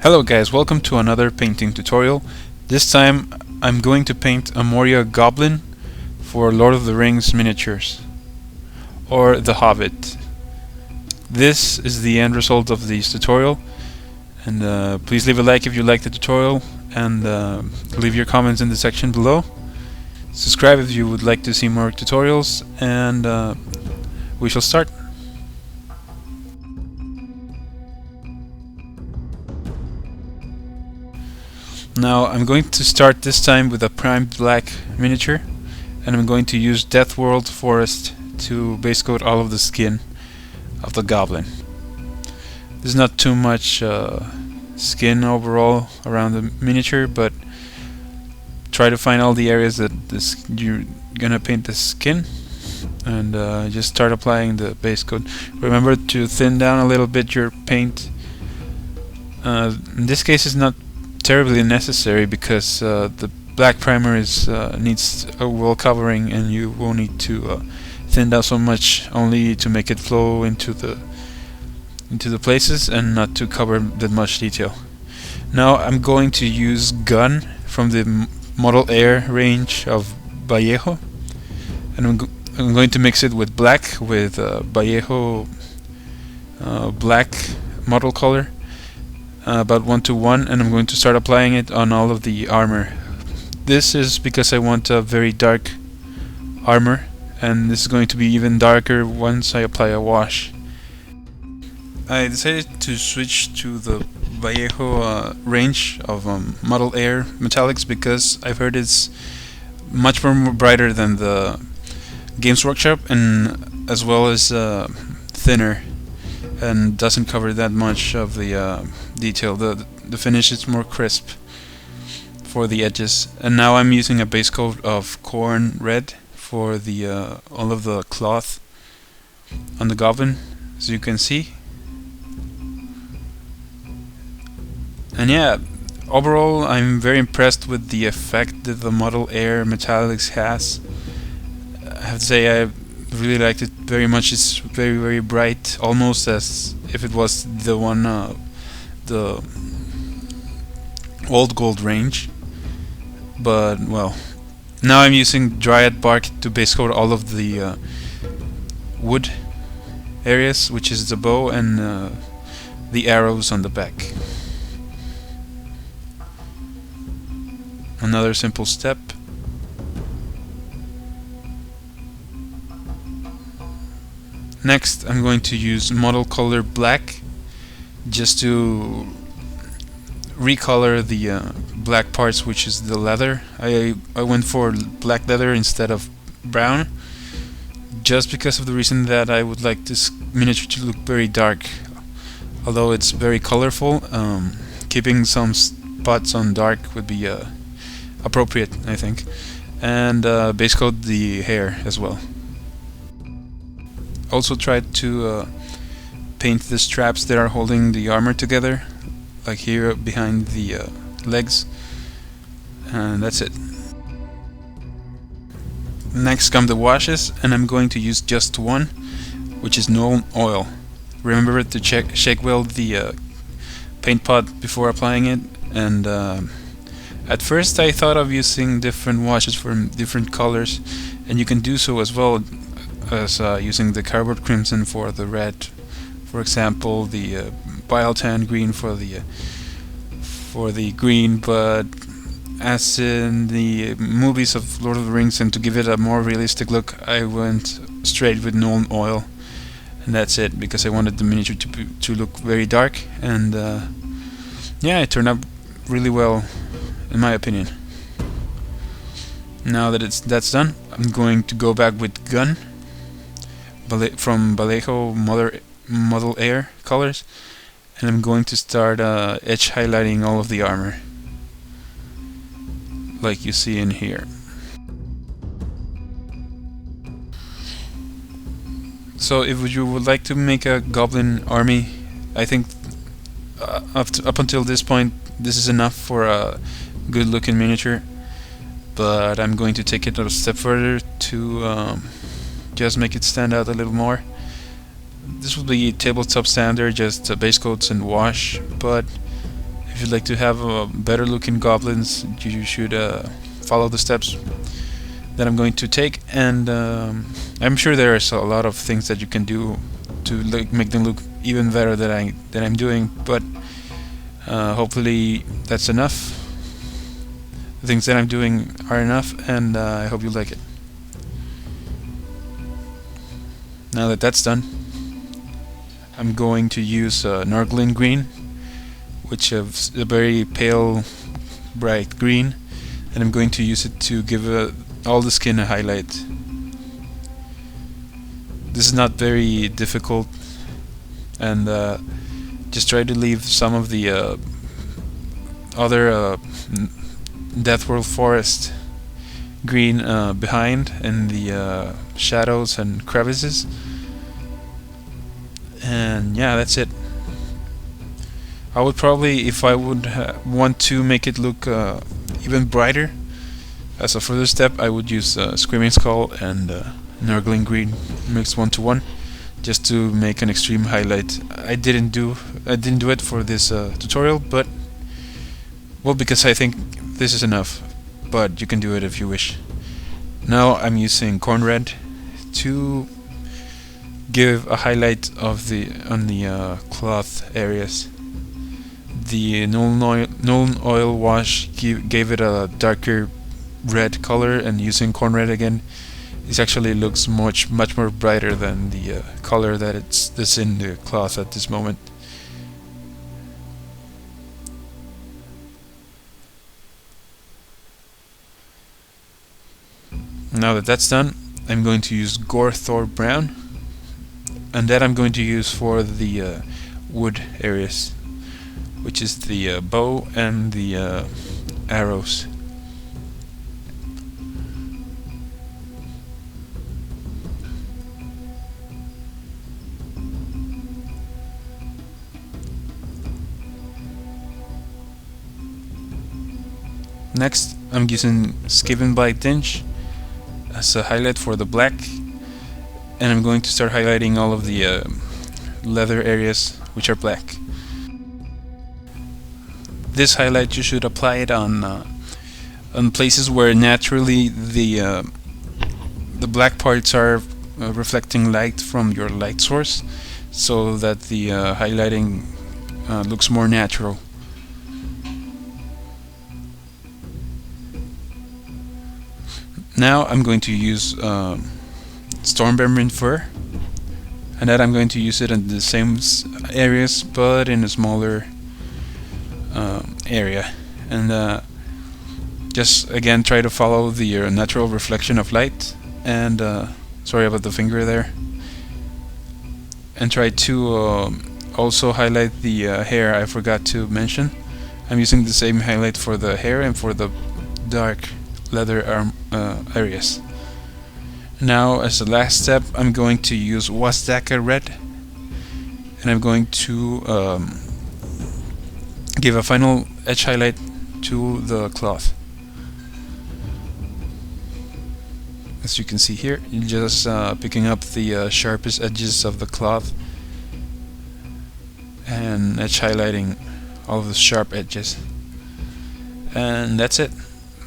Hello guys, welcome to another painting tutorial. This time I'm going to paint a Moria Goblin for Lord of the Rings miniatures, or the Hobbit. This is the end result of this tutorial, and please leave a like if you like the tutorial, and leave your comments in the section below. Subscribe if you would like to see more tutorials, and we shall start. Now I'm going to start this time with a primed black miniature, and I'm going to use Deathworld Forest to base coat all of the skin of the goblin. There's not too much skin overall around the miniature, but try to find all the areas that you're gonna paint the skin, and just start applying the base coat. Remember to thin down a little bit your paint. In this case it's not terribly necessary because the black primer needs a well covering, and you won't need to thin down so much, only to make it flow into the places and not to cover that much detail. Now I'm going to use Gun from the Model Air range of Vallejo, and I'm going to mix it with black with Vallejo black model color, about 1:1, and I'm going to start applying it on all of the armor. This is because I want a very dark armor, and this is going to be even darker once I apply a wash. I decided to switch to the Vallejo range of Model Air metallics because I've heard it's much more brighter than the Games Workshop, and as well as thinner, and doesn't cover that much of the detail. The finish is more crisp for the edges. And now I'm using a base coat of Khorne red for the all of the cloth on the goblin, as you can see. And yeah, overall I'm very impressed with the effect that the Model Air Metallics has. I have to say I really liked it very much. It's very, very bright, almost as if it was the one, the old gold range. But well, now I'm using Dryad bark to base coat all of the wood areas, which is the bow and the arrows on the back. Another simple step. Next I'm going to use model color black just to recolor the black parts, which is the leather. I went for black leather instead of brown, just because of the reason that I would like this miniature to look very dark. Although it's very colorful, keeping some spots on dark would be appropriate, I think. And base coat the hair as well. Also tried to paint the straps that are holding the armor together, like here behind the legs, and that's it. Next come the washes, and I'm going to use just one, which is Nuln Oil. Remember to shake well the paint pot before applying it, and at first I thought of using different washes for different colors, and you can do so as well as using the Cardboard Crimson for the red, for example, the Bile Tan Green for the green. But as in the movies of Lord of the Rings, and to give it a more realistic look, I went straight with Nuln Oil, and that's it, because I wanted the miniature to look very dark, and yeah, it turned out really well in my opinion. Now that that's done, I'm going to go back with Gun from Vallejo Model Air colors, and I'm going to start edge highlighting all of the armor, like you see in here. So if you would like to make a goblin army, I think up until this point this is enough for a good looking miniature, but I'm going to take it a step further to just make it stand out a little more. This will be tabletop standard, just base coats and wash, but if If you'd like to have better looking goblins, you should follow the steps that I'm going to take, and I'm sure there's a lot of things that you can do to make them look even better than I'm doing, but hopefully that's enough. The things that I'm doing are enough, and I hope you like it. Now that that's done, I'm going to use Nurgling green, which is a very pale, bright green, and I'm going to use it to give all the skin a highlight. This is not very difficult, and just try to leave some of the other Deathworld forest green behind in the shadows and crevices. And yeah, that's it. I would probably, if I would want to make it look even brighter, as a further step, I would use Screaming Skull and Nurgling green mixed 1-to-1, just to make an extreme highlight. I didn't do it for this tutorial, but well, because I think this is enough, but you can do it if you wish. Now I'm using Khorne red to give a highlight of on the cloth areas. The Nuln oil wash gave it a darker red color, and using Khorne red again, it actually looks much more brighter than the color that's in the cloth at this moment. Now that that's done, I'm going to use Gorthor brown, and that I'm going to use for the wood areas, which is the bow and the arrows. Next, I'm using Skaven blight dinge as a highlight for the black, and I'm going to start highlighting all of the leather areas which are black. This highlight, you should apply it on places where naturally the black parts are reflecting light from your light source, so that the highlighting looks more natural. Now I'm going to use Stormvermin fur, and that I'm going to use it in the same areas but in a smaller area, and just again try to follow the natural reflection of light, and sorry about the finger there, and try to also highlight the hair. I forgot to mention, I'm using the same highlight for the hair and for the dark leather areas. Now, as the last step, I'm going to use Wazdaka red, and I'm going to give a final edge highlight to the cloth. As you can see here, you're just picking up the sharpest edges of the cloth and edge highlighting all of the sharp edges. And that's it.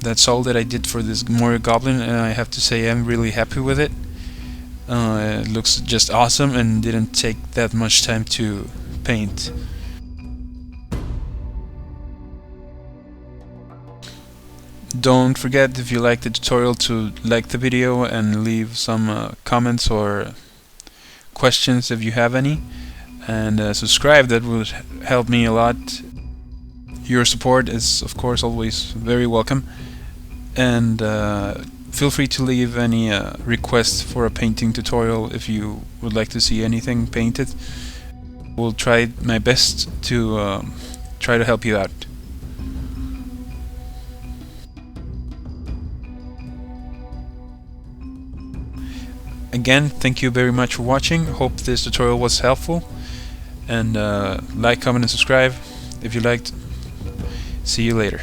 That's all that I did for this Moria Goblin, and I have to say I'm really happy with it. It looks just awesome and didn't take that much time to paint. Don't forget, if you liked the tutorial, to like the video and leave some comments or questions if you have any, and subscribe. That would help me a lot. Your support is of course always very welcome, and feel free to leave any requests for a painting tutorial if you would like to see anything painted. We'll try my best to try to help you out. Again, thank you very much for watching. Hope this tutorial was helpful, and like, comment and subscribe if you liked. See you later.